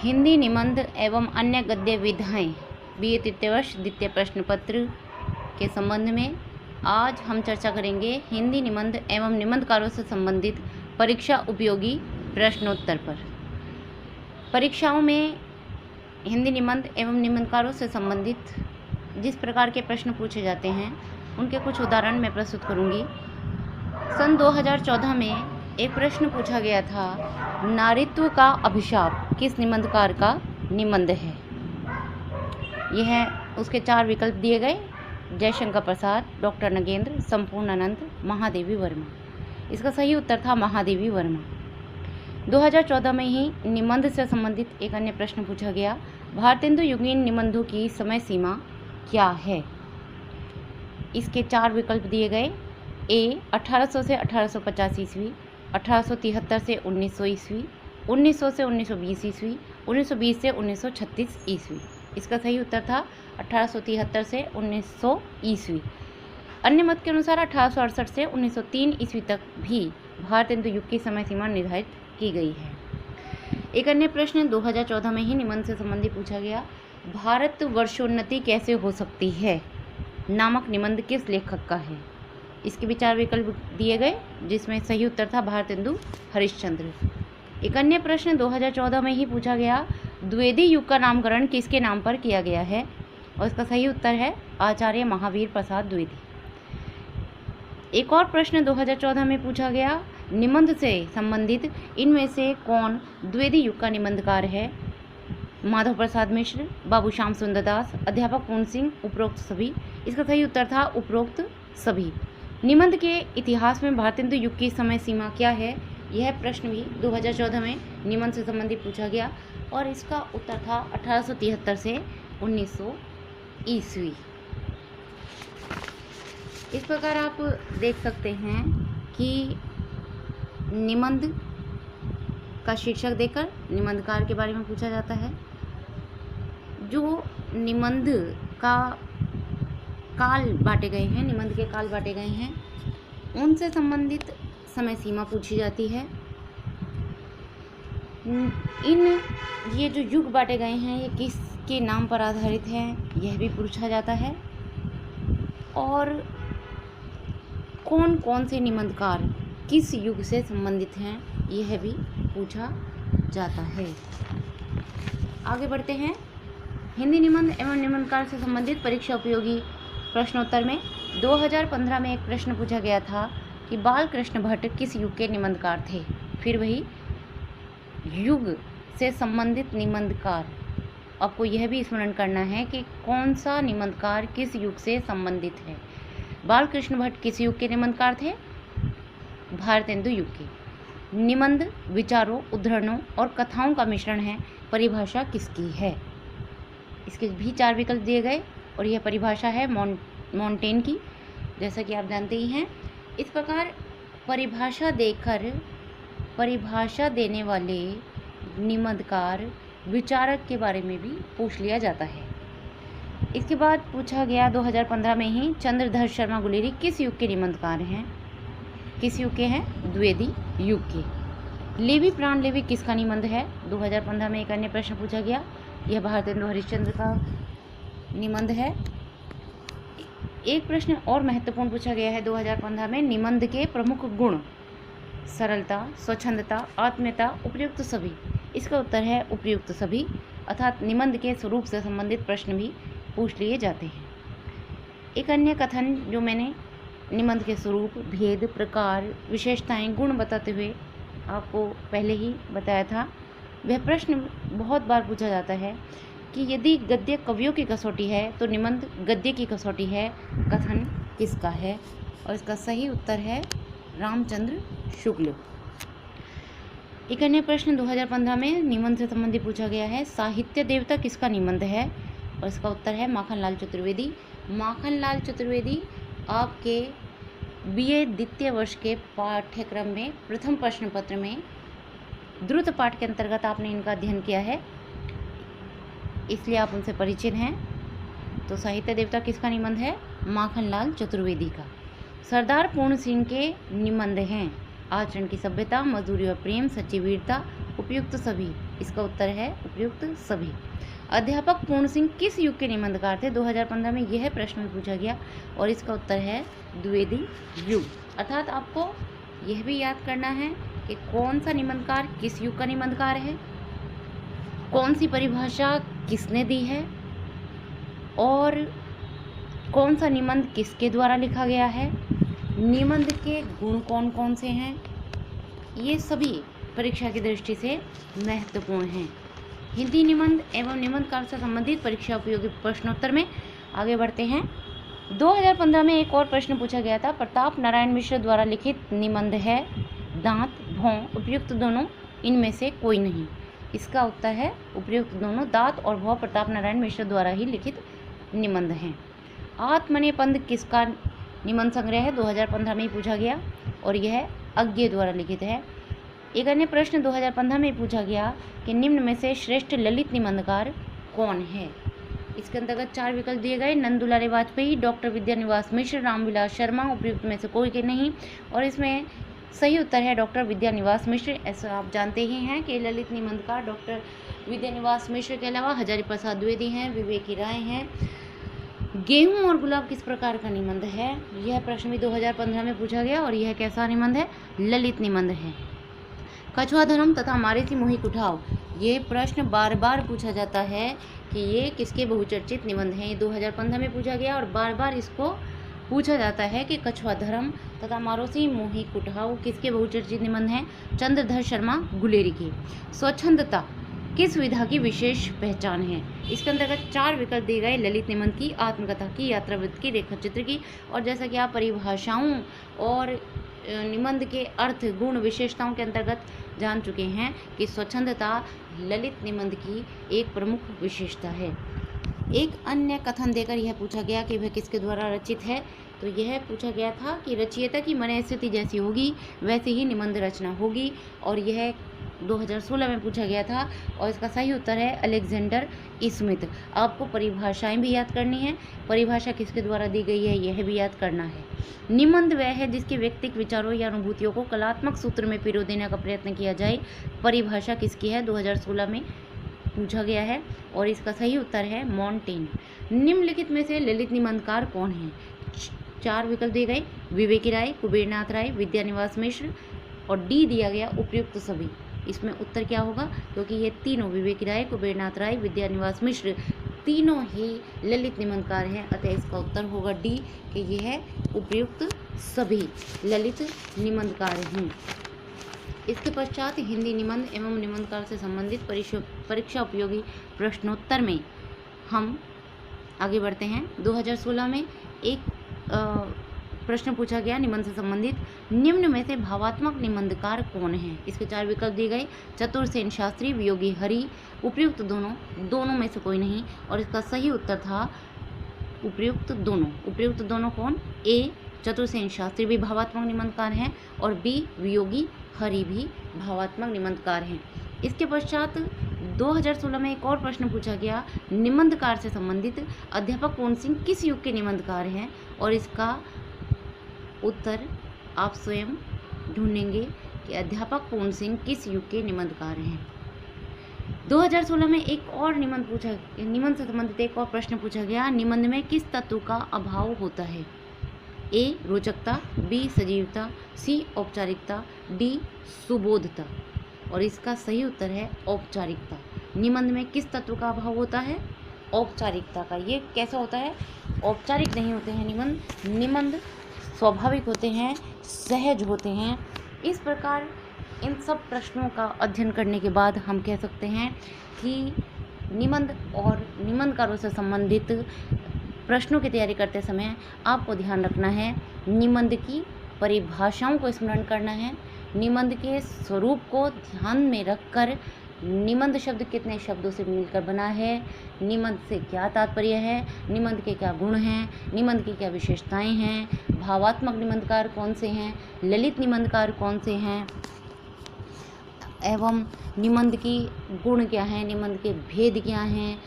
हिंदी निबंध एवं अन्य गद्य विधाएं बीए तृतीय वर्ष द्वितीय प्रश्न पत्र के संबंध में आज हम चर्चा करेंगे हिंदी निबंध एवं निबंधकारों से संबंधित परीक्षा उपयोगी प्रश्नोत्तर पर। परीक्षाओं में हिंदी निबंध एवं निबंधकारों से संबंधित जिस प्रकार के प्रश्न पूछे जाते हैं उनके कुछ उदाहरण मैं प्रस्तुत करूंगी। सन 2014 में एक प्रश्न पूछा गया था, नारीत्व का अभिशाप किस निबंधकार का निबंध है। यह उसके 4 विकल्प दिए गए, जयशंकर प्रसाद, डॉक्टर नगेंद्र, संपूर्णानंद, महादेवी वर्मा। इसका सही उत्तर था महादेवी वर्मा। 2014 में ही निबंध से संबंधित एक अन्य प्रश्न पूछा गया, भारतेंदु युगीन निबंधों की समय सीमा क्या है। इसके 4 विकल्प दिए गए, ए 1800 से 1850 ईस्वी, 1873 से 1900 ईस्वी, 1900 से 1920 ईस्वी, 1920 से 1936 ईस्वी। इसका सही उत्तर था 1873 से 1900 ईस्वी। अन्य मत के अनुसार 1868 से 1903 ईस्वी तक भी भारतेंदु युग की समय सीमा निर्धारित की गई है। एक अन्य प्रश्न 2014 में ही निबंध से संबंधित पूछा गया, भारत वर्षोन्नति कैसे हो सकती है नामक निबंध किस लेखक का है। इसके भी 4 विकल्प दिए गए, जिसमें सही उत्तर था भारतेंदु हरिश्चंद्र। एक अन्य प्रश्न 2014 में ही पूछा गया, द्विवेदी युग का नामकरण किसके नाम पर किया गया है, और इसका सही उत्तर है आचार्य महावीर प्रसाद द्विवेदी। एक और प्रश्न 2014 में पूछा गया, निबंध से संबंधित इनमें से कौन द्विवेदी युग का निबंधकार है। माधव प्रसाद मिश्र, बाबू श्याम सुंदर दास, अध्यापक पूर्ण सिंह, उपरोक्त सभी। इसका सही उत्तर था उपरोक्त सभी। निबंध के इतिहास में भारतेंदु युग की समय सीमा क्या है, यह प्रश्न भी 2014 में निबंध से संबंधित पूछा गया और इसका उत्तर था 1873 से 1900 ईस्वी। इस प्रकार आप देख सकते हैं कि निबंध का शीर्षक देकर निबंधकार के बारे में पूछा जाता है। जो निबंध का काल बांटे गए हैं, निबंध के काल बांटे गए हैं, उनसे संबंधित समय सीमा पूछी जाती है। ये जो युग बांटे गए हैं ये किसके नाम पर आधारित हैं, यह भी पूछा जाता है। और कौन कौन से निबंधकार किस युग से संबंधित हैं, यह भी पूछा जाता है। आगे बढ़ते हैं। हिंदी निबंध एवं निबंधकार से संबंधित परीक्षा उपयोगी प्रश्नोत्तर में 2015 में एक प्रश्न पूछा गया था कि बाल कृष्ण भट्ट किस युग के निबंधकार थे। फिर वही युग से संबंधित निबंधकार, आपको यह भी स्मरण करना है कि कौन सा निबंधकार किस युग से संबंधित है। बाल कृष्ण भट्ट किस युग के निबंधकार थे, भारतेंदु युग के। निबंध विचारों, उद्धरणों और कथाओं का मिश्रण है, परिभाषा किसकी है। इसके भी 4 विकल्प दिए गए और यह परिभाषा है मोंटेन की, जैसा कि आप जानते ही हैं। इस प्रकार परिभाषा देकर परिभाषा देने वाले निबंधकार, विचारक के बारे में भी पूछ लिया जाता है। इसके बाद पूछा गया 2015 में ही, चंद्रधर शर्मा गुलेरी किस युग के निबंधकार हैं। किस युग के हैं, द्विवेदी युग के। लेवी प्राण लेवी किसका निबंध है। 2015 में एक अन्य प्रश्न पूछा गया, यह भारतेंदु हरिश्चंद्र का निबंध है। एक प्रश्न और महत्वपूर्ण पूछा गया है 2015 में, निबंध के प्रमुख गुण, सरलता, स्वच्छंदता, आत्मीयता, उपयुक्त सभी। इसका उत्तर है उपयुक्त सभी, अर्थात निबंध के स्वरूप से संबंधित प्रश्न भी पूछ लिए जाते हैं। एक अन्य कथन जो मैंने निबंध के स्वरूप, भेद, प्रकार, विशेषताएं, गुण बताते हुए आपको पहले ही बताया था, वह प्रश्न बहुत बार पूछा जाता है कि यदि गद्य कवियों की कसौटी है तो निबंध गद्य की कसौटी है, कथन किसका है, और इसका सही उत्तर है रामचंद्र शुक्ल। एक अन्य प्रश्न 2015 में निबंध से संबंधित पूछा गया है, साहित्य देवता किसका निबंध है, और इसका उत्तर है माखनलाल चतुर्वेदी। माखनलाल चतुर्वेदी आपके बीए द्वितीय वर्ष के पाठ्यक्रम में प्रथम प्रश्न पत्र में द्रुत पाठ के अंतर्गत आपने इनका अध्ययन किया है, इसलिए आप उनसे परिचित हैं। तो साहित्य देवता किसका निबंध है, माखनलाल चतुर्वेदी का। सरदार पूर्ण सिंह के निबंध हैं, आचरण की सभ्यता, मजदूरी और प्रेम, सच्ची वीरता, उपयुक्त सभी, इसका उत्तर है उपयुक्त सभी। अध्यापक पूर्ण सिंह किस युग के निबंधकार थे? 2015 में यह प्रश्न पूछा गया और इसका उत्तर है द्विवेदी युग। अर्थात आपको यह भी याद करना है कि कौन सा निबंधकार किस युग का निबंधकार है, कौन सी परिभाषा किसने दी है और कौन सा निबंध किसके द्वारा लिखा गया है, निबंध के गुण कौन कौन से हैं, ये सभी परीक्षा की दृष्टि से महत्वपूर्ण हैं। हिंदी निबंध एवं निबंध काल से संबंधित परीक्षा उपयोगी प्रश्नोत्तर में आगे बढ़ते हैं। 2015 में एक और प्रश्न पूछा गया था, प्रताप नारायण मिश्र द्वारा लिखित निबंध है दांत भौं उपयुक्त दोनों इनमें से कोई नहीं। इसका उत्तर है उपयुक्त दोनों, दांत और भौं प्रताप नारायण मिश्र द्वारा ही लिखित निबंध हैं। आत्मनेपंथ किसका निबंध संग्रह है? 2015 में ही पूछा गया और यह अज्ञे द्वारा लिखित है। एक अन्य प्रश्न 2015 में पूछा गया कि निम्न में से श्रेष्ठ ललित निबंधकार कौन है? इसके अंतर्गत 4 विकल्प दिए गए, नंदुलारे वाजपेयी, डॉक्टर विद्यानिवास मिश्र, रामविलास शर्मा, उपयुक्त में से कोई के नहीं। और इसमें सही उत्तर है डॉक्टर विद्यानिवास मिश्र। ऐसा आप जानते ही हैं कि ललित निबंधकार डॉक्टर विद्यानिवास मिश्र के अलावा हजारी प्रसाद द्विवेदी हैं, विवेकी राय हैं। गेहूं और गुलाब किस प्रकार का निबंध है? यह प्रश्न भी 2015 में पूछा गया और यह कैसा निबंध है? ललित निबंध है। कछुआ धर्म तथा मारेसी मोही कुठाव, ये प्रश्न बार बार पूछा जाता है कि ये किसके बहुचर्चित निबंध हैं। ये 2015 में पूछा गया और बार बार इसको पूछा जाता है कि कछुआ धर्म तथा मारोसी मोही कुठाव किसके बहुचर्चित निबंध हैं? चंद्रधर शर्मा गुलेरी की। स्वच्छंदता किस विधा की विशेष पहचान है? इसके अंतर्गत 4 विकल्प दिए गए, ललित निबंध की, आत्मकथा की, यात्रावृत्त की, रेखाचित्र की। और जैसा कि आप परिभाषाओं और निबंध के अर्थ गुण विशेषताओं के अंतर्गत जान चुके हैं कि स्वच्छंदता ललित निबंध की एक प्रमुख विशेषता है। एक अन्य कथन देकर यह पूछा गया कि वह किसके द्वारा रचित है, तो यह पूछा गया था कि रचयिता की मनःस्थिति जैसी होगी वैसे ही निबंध रचना होगी और यह 2016 में पूछा गया था और इसका सही उत्तर है अलेक्जेंडर स्मिथ। आपको परिभाषाएं भी याद करनी है, परिभाषा किसके द्वारा दी गई है यह भी याद करना है। निबंध वह है जिसके व्यक्तिगत विचारों या अनुभूतियों को कलात्मक सूत्र में पिरो देने का प्रयत्न किया जाए। परिभाषा किसकी है? 2016 में पूछा गया है और इसका सही उत्तर है मॉन्टेन। निम्नलिखित में से ललित निबंधकार कौन है? 4 विकल्प दिए गए, विवेकी राय, कुबेरनाथ राय, विद्यानिवास मिश्र और डी दिया गया उपयुक्त सभी। इसमें उत्तर क्या होगा? क्योंकि ये तीनों विवेकी राय, कुबेरनाथ राय, विद्यानिवास मिश्र तीनों ही ललित निबंधकार हैं, अतः इसका उत्तर होगा डी कि यह है उपयुक्त सभी ललित निबंधकार हैं। इसके पश्चात हिंदी निबंध एवं निबंधकार से संबंधित परीक्षा उपयोगी प्रश्नोत्तर में हम आगे बढ़ते हैं। 2016 में एक प्रश्न पूछा गया निबंध से संबंधित, निम्न में से भावात्मक निबंधकार कौन है? इसके 4 विकल्प दिए गए, चतुर्सेन शास्त्री, वियोगी हरि, उपयुक्त दोनों, दोनों में से कोई नहीं। और इसका सही उत्तर था उपयुक्त दोनों। उपयुक्त दोनों कौन? ए चतुर्सेन शास्त्री भी भावात्मक निबंधकार हैं और बी वियोगी हरि भी भावात्मक निबंधकार हैं। इसके पश्चात 2016 में एक और प्रश्न पूछा गया निबंधकार से संबंधित, अध्यापक पूर्ण सिंह किस युग के निबंधकार हैं? और इसका उत्तर आप स्वयं ढूंढेंगे कि अध्यापक पूर्ण सिंह किस युग के निबंधकार हैं। 2016 में एक और निबंध से संबंधित एक और प्रश्न पूछा गया, निबंध में किस तत्व का अभाव होता है? ए रोचकता, बी सजीवता, सी औपचारिकता, डी सुबोधता। और इसका सही उत्तर है औपचारिकता। निबंध में किस तत्व का अभाव होता है? औपचारिकता का। ये कैसा होता है? औपचारिक नहीं होते हैं निबंध, निबंध स्वाभाविक होते हैं, सहज होते हैं। इस प्रकार इन सब प्रश्नों का अध्ययन करने के बाद हम कह सकते हैं कि निबंध और निबंधकारों से संबंधित प्रश्नों की तैयारी करते समय आपको ध्यान रखना है, निबंध की परिभाषाओं को स्मरण करना है, निबंध के स्वरूप को ध्यान में रखकर निबंध शब्द कितने शब्दों से मिलकर बना है, निबंध से क्या तात्पर्य है, निबंध के क्या गुण हैं, निबंध की क्या विशेषताएं हैं, भावात्मक निबंधकार कौन से हैं, ललित निबंधकार कौन से हैं, एवं निबंध की गुण क्या हैं, निबंध के भेद क्या हैं,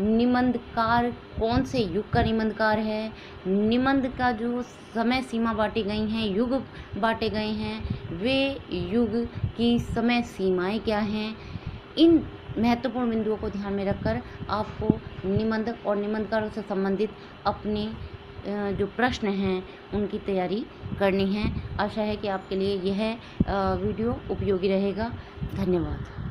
निबंधकार कौन से युग का निबंधकार है, निबंध का जो समय सीमा बांटी गई हैं, युग बांटे गए हैं, वे युग की समय सीमाएं क्या हैं। इन महत्वपूर्ण बिंदुओं को ध्यान में रखकर आपको निबंध और निबंधकारों से संबंधित अपने जो प्रश्न हैं उनकी तैयारी करनी है। आशा है कि आपके लिए यह वीडियो उपयोगी रहेगा। धन्यवाद।